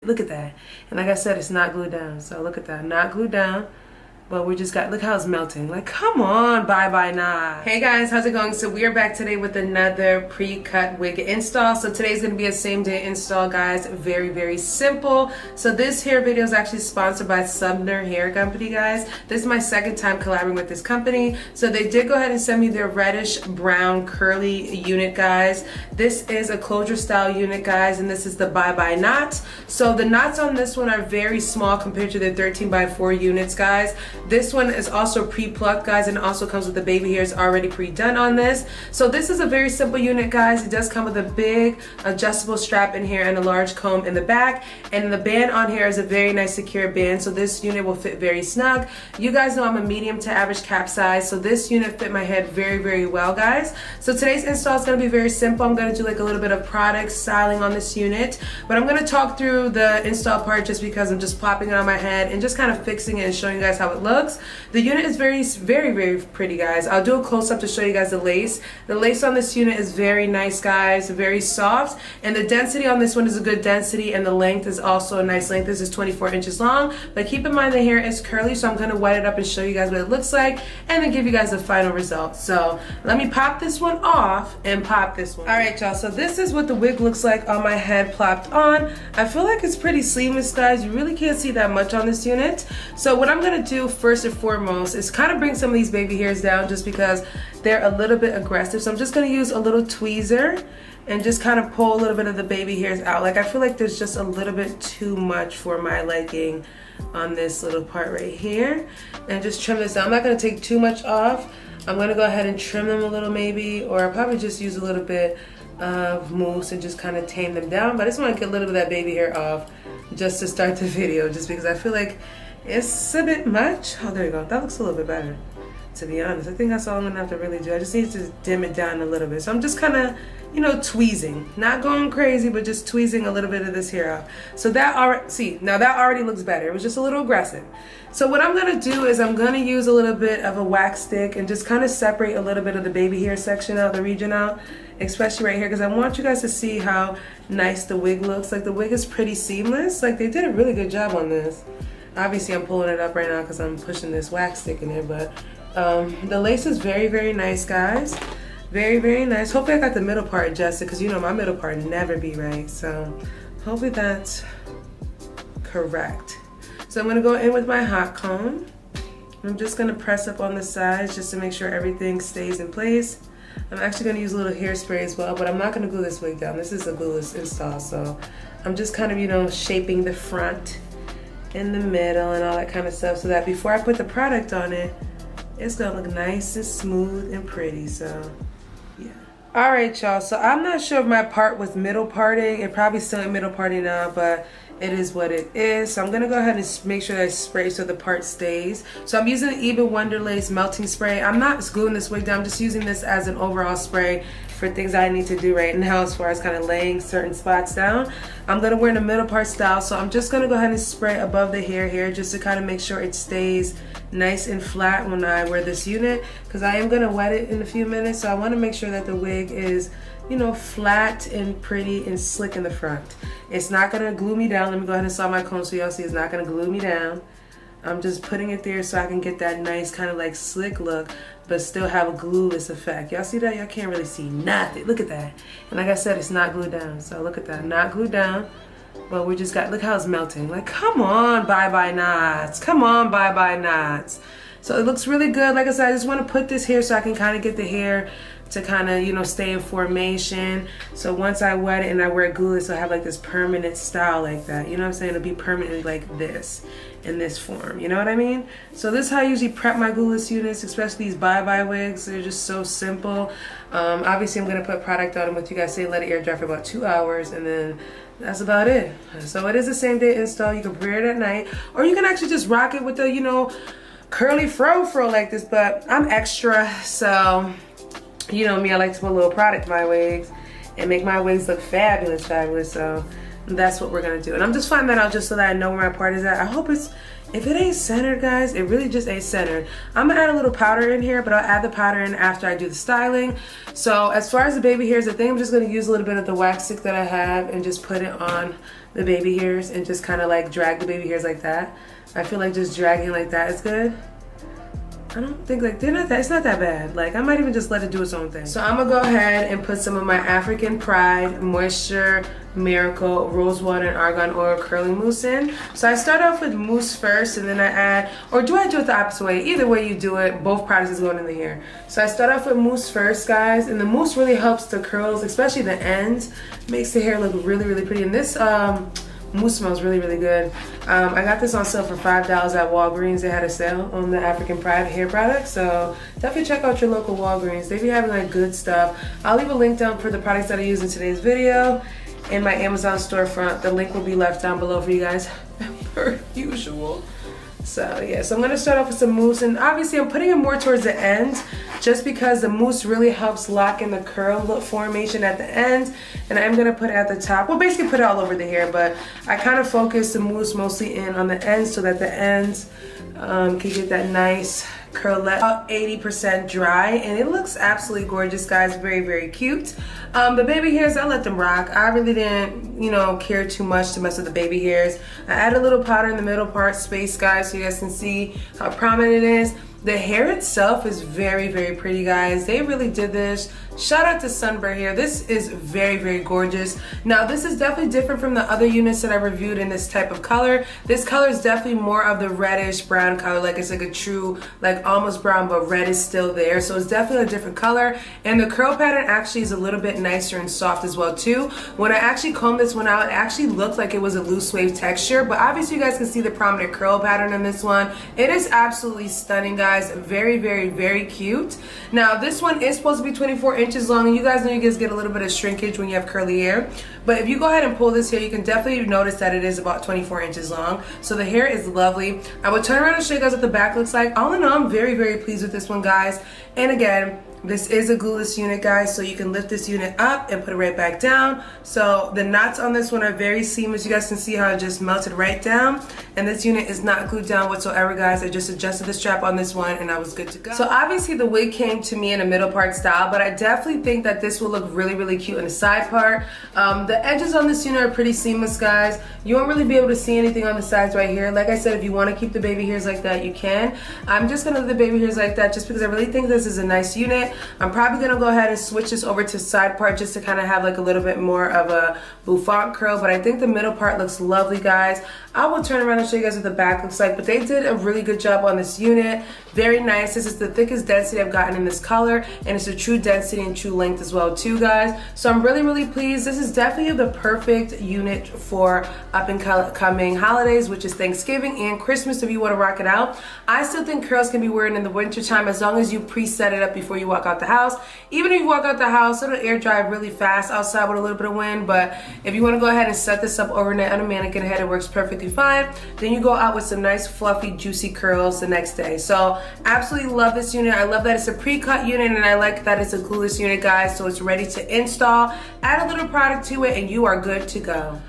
Look at that. And like I said, it's not glued down. So look at that, not glued down. But we just got, look how it's melting. Like, come on, Byebye nah. Hey guys, how's it going? So we are back today with another pre-cut wig install. So today's gonna be a same day install, guys. Very, very simple. So this hair video is actually sponsored by Sunber hair company, guys. This is my second time collaborating with this company. So they did go ahead and send me their reddish brown curly unit, guys. This is a closure style unit, guys, and this is the Byebye knot. So the knots on this one are very small compared to the 13x4 units, guys. This one is also pre-plucked, guys, and it also comes with the baby hairs already pre-done on this. So this is a very simple unit, guys. It does come with a big adjustable strap in here and a large comb in the back. And the band on here is a very nice secure band, so this unit will fit very snug. You guys know I'm a medium to average cap size, so this unit fit my head very, very well, guys. So today's install is going to be very simple. I'm going to do like a little bit of product styling on this unit, but I'm going to talk through the install part just because I'm just plopping it on my head and just kind of fixing it and showing you guys how it looks. The unit is very, very, very pretty, guys. I'll do a close-up to show you guys the lace. The lace on this unit is very nice, guys, very soft, and the density on this one is a good density, and the length is also a nice length. This is 24 inches long, but keep in mind the hair is curly, so I'm going to wet it up and show you guys what it looks like and then give you guys the final result. So let me pop this one off and pop this one. All right, y'all, so this is what the wig looks like on my head plopped on. I feel like it's pretty seamless, guys. You really can't see that much on this unit. So what I'm going to do first and foremost is kind of bring some of these baby hairs down just because they're a little bit aggressive. So I'm just going to use a little tweezer and just kind of pull a little bit of the baby hairs out. Like, I feel like there's just a little bit too much for my liking on this little part right here, and just trim this down. I'm not going to take too much off. I'm going to go ahead and trim them a little maybe, or I'll probably just use a little bit of mousse and just kind of tame them down. But I just want to get a little bit of that baby hair off just to start the video, just because I feel like it's a bit much. Oh, there you go. That looks a little bit better, to be honest. I think that's all I'm gonna have to really do. I just need to dim it down a little bit. So I'm just kind of, you know, tweezing. Not going crazy, but just tweezing a little bit of this hair out. So that already, see, now that already looks better. It was just a little aggressive. So what I'm gonna do is I'm gonna use a little bit of a wax stick and just kind of separate a little bit of the baby hair section out, the region out, especially right here, because I want you guys to see how nice the wig looks. Like, the wig is pretty seamless. Like, they did a really good job on this. Obviously, I'm pulling it up right now because I'm pushing this wax stick in there, but the lace is very, very nice, guys. Very, very nice. Hopefully I got the middle part adjusted, because you know my middle part never be right. So hopefully that's correct. So I'm going to go in with my hot comb. I'm just going to press up on the sides just to make sure everything stays in place. I'm actually going to use a little hairspray as well, but I'm not going to glue this wig down. This is a glueless install, so I'm just kind of, you know, shaping the front in the middle and all that kind of stuff, so that before I put the product on it, it's gonna look nice and smooth and pretty. So yeah. All right, y'all, so I'm not sure if my part was middle parting. It probably still ain't middle parting now, but it is what it is. So I'm gonna go ahead and make sure that I spray so the part stays. So I'm using the Even Wonderlace melting spray. I'm not gluing this wig down. I'm just using this as an overall spray for things I need to do right now as far as kind of laying certain spots down. I'm gonna wear the middle part style, so I'm just gonna go ahead and spray above the hair here just to kind of make sure it stays nice and flat when I wear this unit, because I am gonna wet it in a few minutes. So I want to make sure that the wig is, you know, flat and pretty and slick in the front. It's not gonna glue me down. Let me go ahead and saw my comb so y'all see it's not gonna glue me down. I'm just putting it there so I can get that nice kind of like slick look, but still have a glueless effect. Y'all see that? Y'all can't really see nothing. Look at that. And like I said, it's not glued down. So look at that, not glued down. But we just got, look how it's melting. Like, come on, Byebye knots. Come on, Byebye knots. So it looks really good. Like I said, I just want to put this here so I can kind of get the hair to kind of, you know, stay in formation. So once I wet it and I wear glueless, I'll have like this permanent style like that. You know what I'm saying? It'll be permanently like this, in this form. You know what I mean? So this is how I usually prep my glueless units, especially these Byebye wigs. They're just so simple. Obviously, I'm going to put product on them with you guys. Say let it air dry for about 2 hours, and then that's about it. So it is a same day install. You can prepare it at night, or you can actually just rock it with the, you know, curly fro like this. But I'm extra, so you know me, I like to put a little product in my wigs and make my wigs look fabulous. So that's what we're gonna do. And I'm just finding that out just so that I know where my part is at. I hope it's, if it ain't centered, guys, it really just ain't centered. I'm gonna add a little powder in here, but I'll add the powder in after I do the styling. So as far as the baby hairs, I think I'm just gonna use a little bit of the wax stick that I have and just put it on the baby hairs and just kind of like drag the baby hairs like that. I feel like just dragging like that is good. I don't think like it's not that bad. Like I might even just let it do its own thing. So I'm gonna go ahead and put some of my African Pride Moisture Miracle Rose Water and Argan Oil Curling Mousse in. So I start off with mousse first and then I add, or do I do it the opposite way? Either way you do it, both products is going in the hair. So I start off with mousse first, guys, and the mousse really helps the curls, especially the ends, makes the hair look really, really pretty. And this mousse smells really, really good. I got this on sale for $5 at Walgreens. They had a sale on the African Pride hair product, so definitely check out your local Walgreens. They be having like good stuff. I'll leave a link down for the products that I use in today's video in my Amazon storefront. The link will be left down below for you guys per usual. So yeah, so I'm gonna start off with some mousse, and obviously I'm putting it more towards the end just because the mousse really helps lock in the curl look formation at the end, and I'm gonna put it at the top. Well, basically put it all over the hair, but I kind of focus the mousse mostly in on the ends so that the ends can get that nice curlette. About 80% dry, and it looks absolutely gorgeous, guys. Very, very cute. The baby hairs, I let them rock. I really didn't, you know, care too much to mess with the baby hairs. I add a little powder in the middle part space, guys, so you guys can see how prominent it is. The hair itself is very, very pretty, guys. They really did this. Shout out to Sunber here. This is very, very gorgeous. Now, this is definitely different from the other units that I reviewed in this type of color. This color is definitely more of the reddish brown color. Like it's like a true, like almost brown, but red is still there. So it's definitely a different color. And the curl pattern actually is a little bit nicer and soft as well too. When I actually combed this one out, it actually looked like it was a loose wave texture, but obviously you guys can see the prominent curl pattern in this one. It is absolutely stunning, guys. Very, very, very cute. Now, this one is supposed to be 24 inches long, and you guys know you guys get a little bit of shrinkage when you have curly hair. But if you go ahead and pull this hair, you can definitely notice that it is about 24 inches long. So the hair is lovely. I will turn around and show you guys what the back looks like. All in all, I'm very, very pleased with this one, guys. And again, this is a glueless unit, guys, so you can lift this unit up and put it right back down. So the knots on this one are very seamless. You guys can see how it just melted right down. And this unit is not glued down whatsoever, guys. I just adjusted the strap on this one and I was good to go. So obviously the wig came to me in a middle part style, but I definitely think that this will look really, really cute in the side part. The edges on this unit are pretty seamless, guys. You won't really be able to see anything on the sides right here. Like I said, if you want to keep the baby hairs like that, you can. I'm just gonna leave the baby hairs like that just because I really think this is a nice unit. I'm probably gonna go ahead and switch this over to side part just to kind of have like a little bit more of a bouffant curl, but I think the middle part looks lovely, guys. I will turn around and show you guys what the back looks like, but they did a really good job on this unit. Very nice. This is the thickest density I've gotten in this color, and it's a true density and true length as well too, guys. So I'm really, really pleased. This is definitely the perfect unit for up and coming holidays, which is Thanksgiving and Christmas if you want to rock it out. I still think curls can be worn in the winter time as long as you preset it up before you walk out the house. Even if you walk out the house, it'll air dry really fast outside with a little bit of wind, but if you want to go ahead and set this up overnight on a mannequin head, it works perfectly fine. Then you go out with some nice fluffy juicy curls the next day. So absolutely love this unit. I love that it's a pre-cut unit, and I like that it's a glueless unit, guys, so it's ready to install. Add a little product to it and you are good to go.